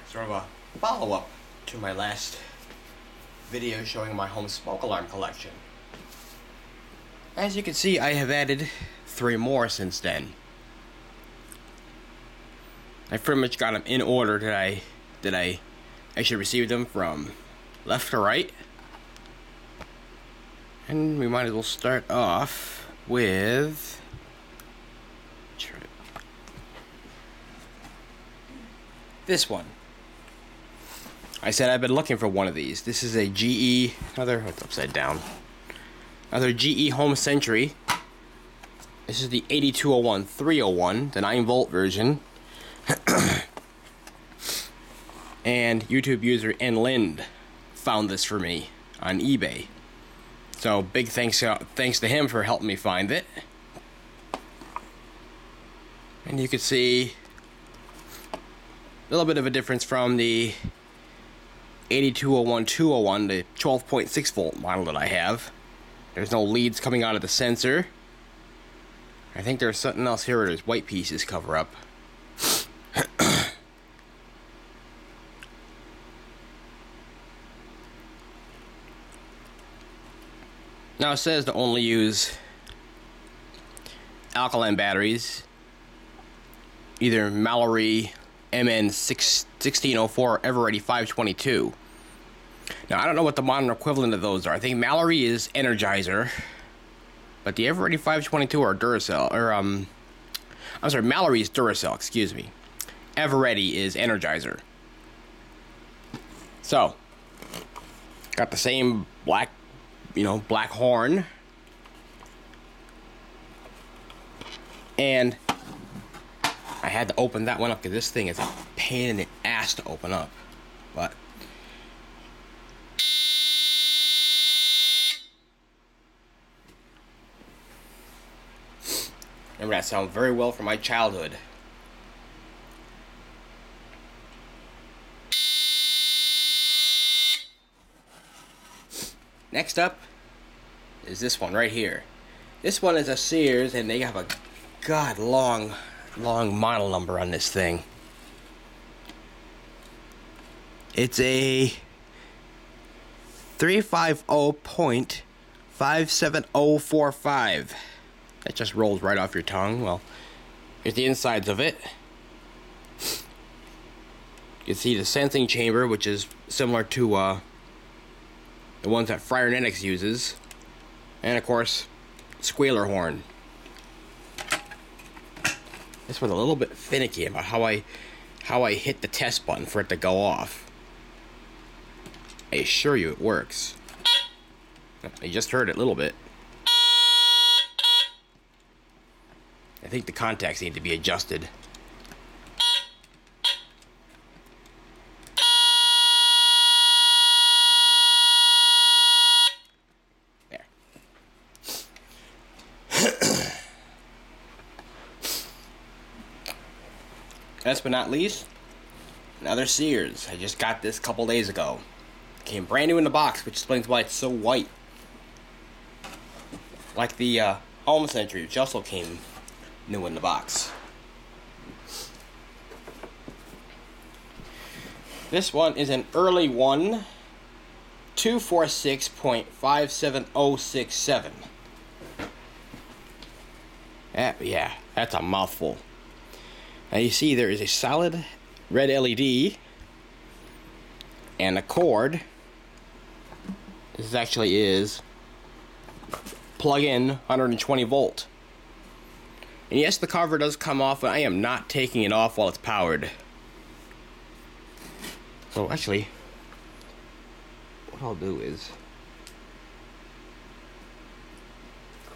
sort of a follow-up to my last video showing my home smoke alarm collection. As you can see, I have added 3 more since then. I pretty much got them in order that I actually received them from left to right. And we might as well start off with this one. I said I've been looking for one of these. This is a GE, it's upside down. Another GE Home Sentry. This is the 8201-301, the 9-volt version. And YouTube user NLind found this for me on eBay. So big thanks to him for helping me find it. And you can see a little bit of a difference from the 8201-201, the 12.6 volt model that I have. There's no leads coming out of the sensor. I think there's something else here where there's white pieces cover up. Now it says to only use alkaline batteries, either Mallory MN1604 or Everready 522. Now I don't know what the modern equivalent of those are. I think Mallory is Energizer, but the Everready 522 are Duracell, or I'm sorry, Mallory is Duracell, excuse me. Everready is Energizer. So, got the same black horn. And I had to open that one up because this thing is a pain in the ass to open up. But remember that sound very well from my childhood. Next up is this one right here. This one is a Sears, and they have a long model number on this thing. It's a 350.57045. That just rolls right off your tongue. Well, here's the insides of it. You can see the sensing chamber, which is similar to the ones that Fryernetics uses, and of course, squealer horn. This was a little bit finicky about how I hit the test button for it to go off. I assure you it works. You just heard it a little bit. I think the contacts need to be adjusted. Last but not least, another Sears. I just got this a couple days ago. Came brand new in the box, which explains why it's so white. Like the Home Sentry, which also came new in the box. This one is an early one, 246.57067. Yeah, that's a mouthful. Now you see there is a solid red LED and a cord. This actually is plug-in 120 volt. And yes, the cover does come off, but I am not taking it off while it's powered. So actually, what I'll do is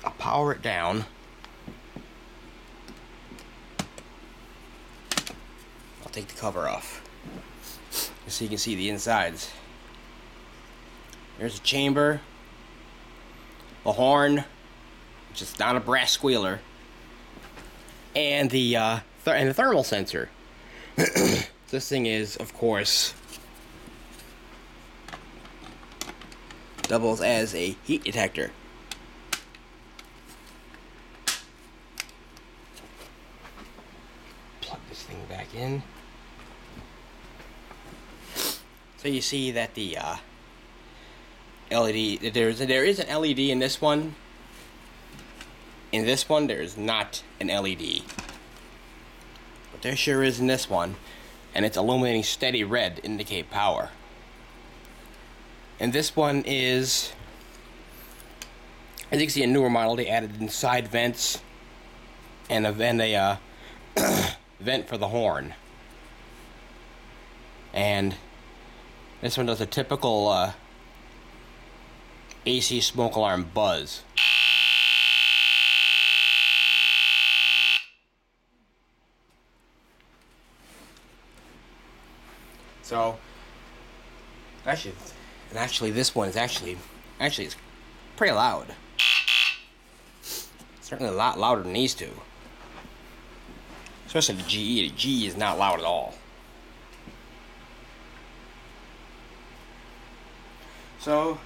I'll power it down. I'll take the cover off so you can see the insides. There's a chamber, a horn, which is not a brass squealer, and the thermal sensor. This thing is, of course, doubles as a heat detector. Plug this thing back in. So you see that the LED, there is an LED in this one. In this one, there is not an LED. But there sure is in this one. And it's illuminating steady red to indicate power. And this one is, as you can see, a newer model. They added in side vents and a vent for the horn. And this one does a typical AC smoke alarm buzz. So, actually, this one is actually it's pretty loud. Certainly a lot louder than these two. Especially the GE. The GE is not loud at all. So,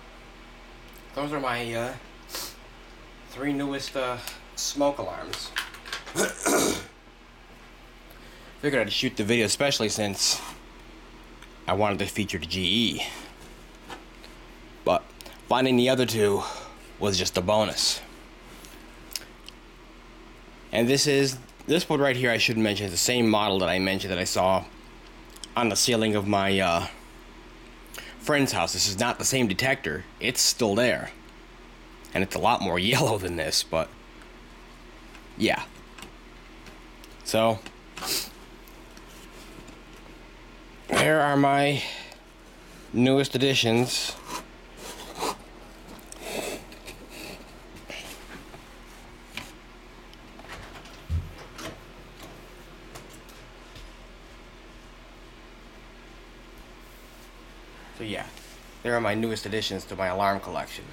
those are my 3 newest smoke alarms. Figured I'd shoot the video, especially since I wanted to feature the GE. But finding the other two was just a bonus. And this one right here, I should mention, is the same model that I mentioned that I saw on the ceiling of my friend's house. This is not the same detector. It's still there. And it's a lot more yellow than this, but yeah. So, here are my newest additions. So yeah, there are my newest additions to my alarm collection.